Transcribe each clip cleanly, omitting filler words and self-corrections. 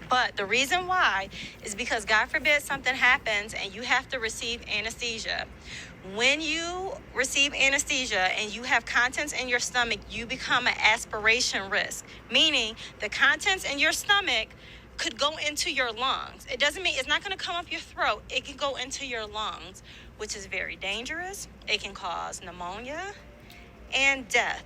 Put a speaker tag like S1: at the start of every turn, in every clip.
S1: But the reason why is because, God forbid, something happens and you have to receive anesthesia. When you receive anesthesia and you have contents in your stomach, you become an aspiration risk, meaning the contents in your stomach could go into your lungs. It doesn't mean it's not going to come up your throat. It can go into your lungs, which is very dangerous. It can cause pneumonia and death.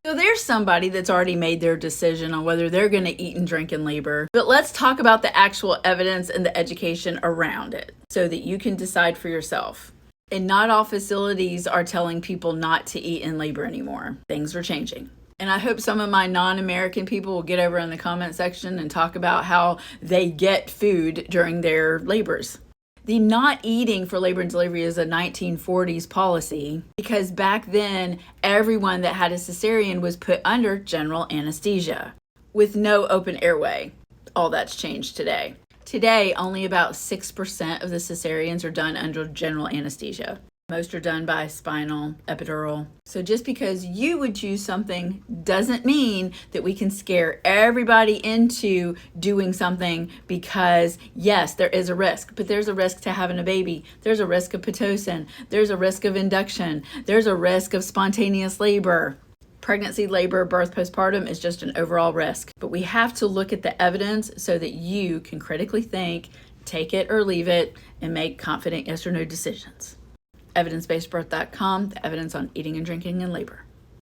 S2: So there's somebody that's already made their decision on whether they're going to eat and drink in labor. But let's talk about the actual evidence and the education around it so that you can decide for yourself. And not all facilities are telling people not to eat in labor anymore. Things are changing. And I hope some of my non-American people will get over in the comment section and talk about how they get food during their labors. The not eating for labor and delivery is a 1940s policy because back then, everyone that had a cesarean was put under general anesthesia with no open airway. All that's changed today. Today, only about 6% of the cesareans are done under general anesthesia. Most are done by spinal epidural. So just because you would choose something doesn't mean that we can scare everybody into doing something because, yes, there is a risk, but there's a risk to having a baby. There's a risk of Pitocin. There's a risk of induction. There's a risk of spontaneous labor. Pregnancy, labor, birth, postpartum is just an overall risk. But we have to look at the evidence so that you can critically think, take it or leave it, and make confident yes or no decisions. EvidenceBasedBirth.com, the evidence on eating and drinking in labor.